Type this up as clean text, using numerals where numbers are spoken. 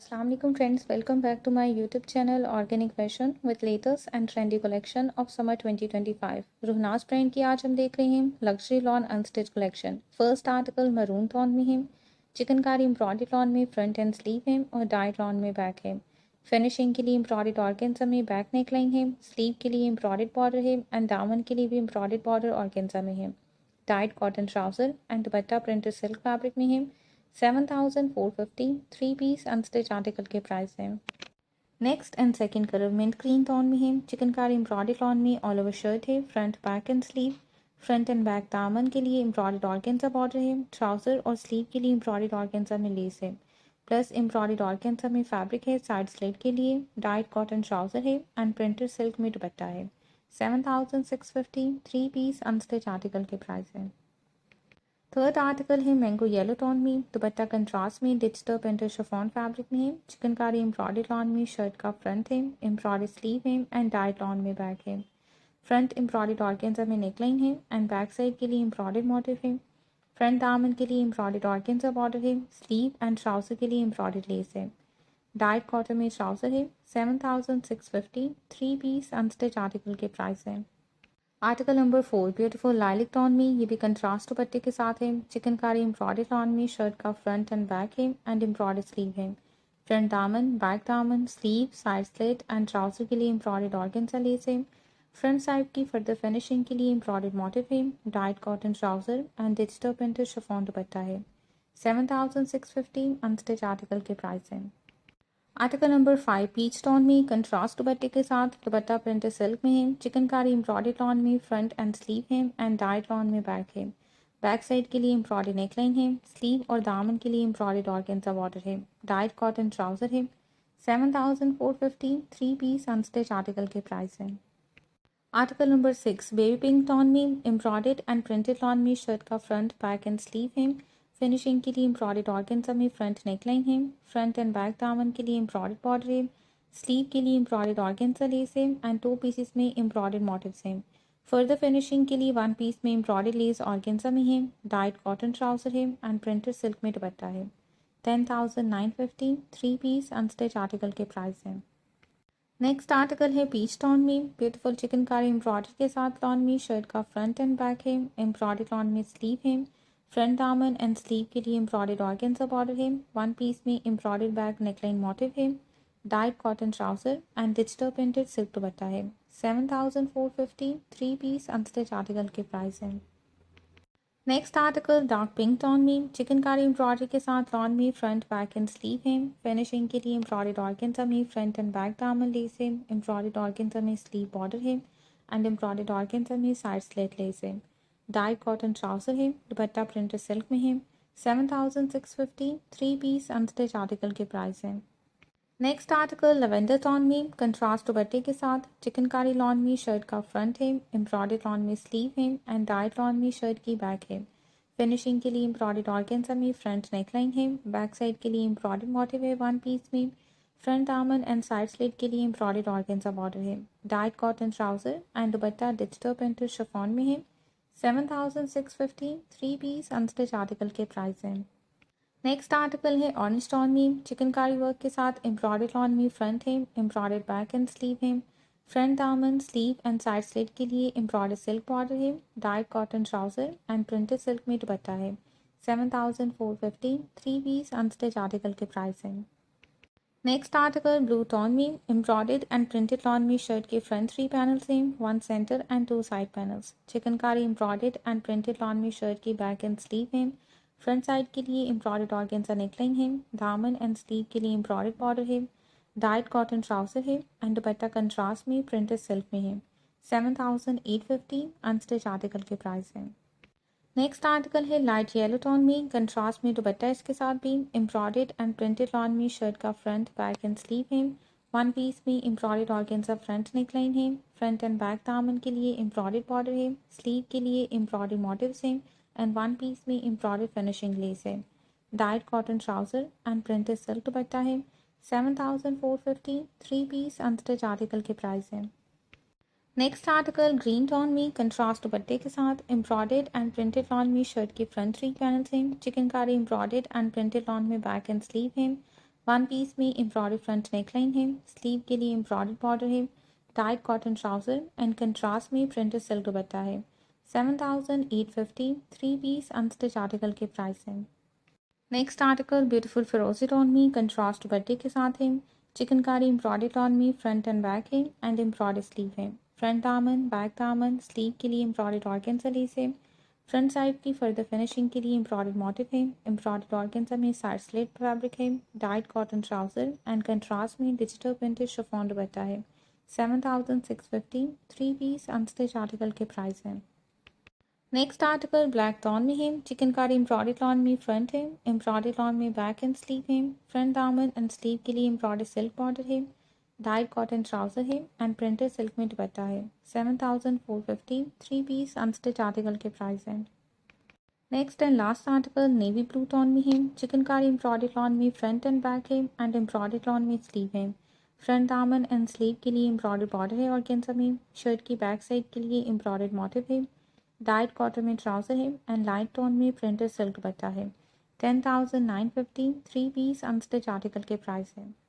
Assalamualaikum friends, welcome back to my YouTube channel Organic Fashion with latest and trendy collection of summer 2025। रुहनास brand की आज हम देख रहे हैं luxury lawn unstitch collection. First article maroon tone में है, chikankari embroidery lawn में front end sleeve है और डाइट लॉन में बैक है। फिनिशिंग के लिए एम्ब्रॉयडर्ड ऑर्गेन्जा में बैक नेकलाइन है, स्लीव के लिए एम्ब्रॉयडर्ड बॉर्डर है एंड दामन के लिए भी एम्ब्रॉयडर्ड बॉर्डर ऑर्गेन्जा में है। Dyed cotton trouser and dupatta printed silk fabric में है। 7450 थ्री पीस अनस्टिच आर्टिकल के प्राइस हैं। Next and second colour mint green tone में है, चिकनकारी एम्ब्रॉयडरी लॉन में ऑल ओवर शर्ट है, front back and sleeve. Front and back दामन के लिए एम्ब्रॉयडर्ड ऑर्गेन्जा बॉर्डर है, ट्राउजर और स्लीव के लिए एम्ब्रॉयडर्ड ऑर्गेन्जा में लेस है, प्लस एम्ब्रॉयडर्ड ऑर्गेन्जा में फैब्रिक है साइड स्लिट के लिए। डाइट कॉटन ट्राउजर है एंड प्रिंटेड सिल्क में दुपट्टा है। 7650 थ्री पीस अनस्टिच आर्टिकल के प्राइस है। थर्ड आर्टिकल है मैंगो येलो टोन में, दुपट्टा कंट्रास्ट में डिजिटल प्रिंटेड शिफॉन फैब्रिक में है, चिकनकारी एम्ब्रॉयडरी लॉन में शर्ट का फ्रंट है, एम्ब्रॉयडरी स्लीव है एंड डाइट लॉन में बैक है। फ्रंट एम्ब्रॉयडर्ड ऑर्गेन्जा में नेकलाइन है एंड बैक साइड के लिए एम्ब्रॉयडर्ड मोटिव है। फ्रंट दामन के लिए एम्ब्रॉयडर्ड ऑर्गेन्जा बॉर्डर है, स्लीव एंड ट्राउजर के लिए एम्ब्रॉयडर्ड लेस है। डाइट कॉटन में ट्राउजर है। 7650 थ्री पीस अनस्टिच आर्टिकल के प्राइस है। Article number 4 beautiful lilac tone में, ये भी कंट्रास्ट दुपट्टे के साथ है, चिकनकारी एम्ब्रॉयडरी लॉन में शर्ट का फ्रंट एंड बैक है एंड एम्ब्रॉयडरी स्लीव है। फ्रंट दामन, बैक दामन, sleeve, side slit and trouser के लिए एम्ब्रॉयडर्ड ऑर्गेन्जा लेस है। फ्रंट साइड की फर्दर फिनिशिंग के लिए एम्ब्रॉयडर्ड मोटिव है। Dyed cotton trouser and digital printed chiffon दुपट्टा है। 7650 अनस्टिच आर्टिकल के प्राइस है। आर्टिकल नंबर 5 पीच टोन में कंट्रास्ट दुपट्टे के साथ, दुपट्टा प्रिंटेड सिल्क में है, चिकनकारी एम्ब्रॉयडरी लॉन में फ्रंट एंड स्लीव है एंड डाइट लॉन में बैक है। बैक साइड के लिए एम्ब्रॉयडरी नेकलाइन है, स्लीव और दामन के लिए एम्ब्रॉयडर्ड ऑर्गेन्जा बॉर्डर है। डाइट कॉटन ट्राउजर है। 7450 थ्री पीस अनस्टिच आर्टिकल के प्राइस है। Article number 6 baby pink tone में, एम्ब्रॉयडर्ड एंड प्रिंटेड लॉन में शर्ट का फ्रंट बैक एंड स्लीव है, फिनिशिंग के लिए एम्ब्रॉयडर्ड ऑर्गेन्जा में फ्रंट नेकलाइन है, फ्रंट एंड बैक दामन के लिए एम्ब्रॉयडर्ड बॉर्डर है, स्लीव के लिए एम्ब्रॉयडर्ड ऑर्गेन्जा लेस है एंड टू पीसेस में एम्ब्रॉयडर्ड मोटिव्स हैं। फर्दर फिनिशिंग के लिए वन पीस में एम्ब्रॉयडर्ड लेस ऑर्गेन्जा में है। डाइट कॉटन ट्राउजर है एंड प्रिंटेड सिल्क में दुपट्टा है। 10950 थ्री पीस अनस्टिच आर्टिकल के प्राइस है। नेक्स्ट आर्टिकल है पीच टोन में, ब्यूटीफुल चिकनकारी एम्ब्रॉयडरी के साथ लॉन में शर्ट का फ्रंट एंड बैक है, एम्ब्रॉयडरी लॉन में स्लीव है, फ्रंट दामन एंड स्लीव के लिए एम्ब्रॉयडर्ड ऑर्गेन्जा बॉर्डर है, वन पीस में एम्ब्रॉयडर्ड बैक नेकलाइन मोटिव है। Dyed cotton trouser and digital printed silk दुपट्टा है। 7450 थ्री पीस अनस्टिच आर्टिकल के प्राइस है। Next article dark pink tone में, चिकनकारी एम्ब्रॉयडरी के साथ लॉन में फ्रंट बैक एंड स्लीव है, फिनिशिंग के लिए एम्ब्रॉयडर्ड ऑर्गेन्जा में फ्रंट एंड बैक दामन लेस है, एम्ब्रॉयडर्ड ऑर्गेन्जा में स्लीव बॉर्डर है एंड एम्ब्रॉयडर्ड ऑर्गेन्जा में साइड स्लिट लेस है। डाइट कॉटन ट्राउजर है, दुपट्टा प्रिंटेड सिल्क में है। 7650 थ्री पीस अनस्टिच आर्टिकल के प्राइस है। नेक्स्ट आर्टिकल लेवेंडर टोन में, कंट्रास्ट दुपट्टे के साथ, चिकनकारी लॉन में शर्ट का फ्रंट है, एम्ब्रॉयडर्ड लॉन में स्लीव है एंड डाइट लॉन में शर्ट की बैक है। फिनिशिंग के लिए एम्ब्रॉयडर्ड ऑर्गेन्जा में फ्रंट नेकलाइन है, बैक साइड के लिए एम्ब्रॉयडर्ड मोटिव है वन पीस में, फ्रंट दामन एंड साइड स्लिट के लिए एम्ब्रॉयडर्ड ऑर्गेन्जा बॉर्डर है। Dyed cotton trouser and dupatta digital printed chiffon में है। 7650 थ्री पीस अनस्टिच आर्टिकल के प्राइस है। नेक्स्ट आर्टिकल है ऑरेंज टोन में, चिकनकारी वर्क के साथ एम्ब्रॉयडर्ड लॉन में फ्रंट है, एम्ब्रॉयडर्ड बैक एंड स्लीव है, फ्रंट दामन स्लीव एंड साइड स्लिट के लिए एम्ब्रॉयडर्ड सिल्क बॉर्डर है। Dyed cotton trouser and printed silk में दुपट्टा है। 7450 थ्री पीस अनस्टिच आर्टिकल के प्राइस है। नेक्स्ट आर्टिकल ब्लू टोन में, एम्ब्रॉयडर्ड एंड प्रिंटेड लॉन में शर्ट के फ्रंट थ्री पैनल्स हैं, one centre and two side panels, chikankari embroidered and printed lawn में shirt की बैक एंड स्लीव है, front side के लिए एम्ब्रॉयडर्ड ऑर्गेन्जा नेकलाइन है, दामन एंड स्लीव के लिए एम्ब्रॉयडर्ड बॉर्डर है। डाइट कॉटन ट्राउजर है एंड दुपट्टा कंट्रास्ट में प्रिंटेड सिल्क में है। 7850 अनस्टिच आर्टिकल के प्राइस है। नेक्स्ट आर्टिकल है लाइट येलो टोन में, कंट्रास्ट में दुपट्टा इसके साथ भी, एम्ब्रॉयडर्ड एंड प्रिंटेड लॉन में शर्ट का फ्रंट बैक एंड स्लीव है, वन पीस में एम्ब्रॉयडर्ड ऑर्गेन्जा फ्रंट नेकलाइन है, फ्रंट एंड बैक दामन के लिए एम्ब्रॉयडर्ड बॉर्डर है, स्लीव के लिए एम्ब्रॉयडर्ड मोटिव्स हैं एंड वन पीस में एम्ब्रॉयडर्ड फिनिशिंग लेस है। Dyed cotton trouser and printed silk दुपट्टा है। 7450 थ्री पीस अनस्टिच आर्टिकल के प्राइस है। नेक्स्ट आर्टिकल ग्रीन टोन में, कंट्रास्ट दुपट्टे के साथ, एम्ब्रॉयडर्ड एंड प्रिंटेड लॉन में शर्ट के फ्रंट थ्री पैनल्स हैं, chikankari embroidered and printed lawn में बैक एंड स्लीव है, वन पीस में एम्ब्रॉयडर्ड फ्रंट नेकलाइन है, स्लीव के लिए एम्ब्रॉयडर्ड बॉर्डर है, tight cotton trouser and contrast में प्रिंटेड सिल्क दुपट्टा है। 7,850 थ्री पीस अनस्टिच आर्टिकल के प्राइस हैं। नेक्स्ट आर्टिकल ब्यूटीफुल फिरोजी टोन में कंट्रास्ट दुपट्टे के साथ है, चिकनकारी एम्ब्रॉयडर्ड टोन में फ्रंट एंड बैक है एंड एम्ब्रॉयडर्ड स्लीव है। फ्रंट दामन, बैक दामन, स्लीव के लिए एम्ब्रॉयडर्ड ऑर्गेन्जा लेस है। फ्रंट साइड की फर्दर फिनिशिंग के लिए एम्ब्रॉयडर्ड मोटिव है। एम्ब्रॉयडर्ड ऑर्गेन्जा में साइड स्लिट फैब्रिक है, dyed cotton trouser and contrast में डिजिटल प्रिंटेड शिफॉन दुपट्टा है। 7,650 थ्री पीस अनस्टिच आर्टिकल के प्राइस हैं। नेक्स्ट आर्टिकल ब्लैक टॉन में है, चिकनकारी एम्ब्रॉयडर्ड टॉन में फ्रंट है, एम्ब्रॉयडर्ड टॉन में बैक एंड स्लीव है। फ्रंट दामन एंड स्लीव के लिए एम्ब्रॉयडर्ड सिल्क बॉर्डर है, डाइट कॉटन ट्राउजर है एंड प्रिंटेड सिल्क में दुपट्टा है। 7,450 थ्री पीस अनस्टिच आर्टिकल के प्राइस हैं। Next and last article navy blue tone में है, चिकनकारी एम्ब्रॉयडर्ड टॉन में फ्रंट एंड बैक है एंड एम्ब्रॉयडर्ड टॉन में स्लीव है। फ्रंट दामन एंड स्लीव के लिए एम्ब्रॉयडर्ड बॉर्डर है ऑर्गेन्जा में। शर्ट की बैक साइड के लिए एम्ब्रॉयडर्ड मोटिव है, डाइट कॉटन में ट्राउजर है एंड लाइट टोन में प्रिंटेड सिल्क दुपट्टा है। 10,950 थ्री पीस अनस्टिच आर्टिकल के प्राइस है।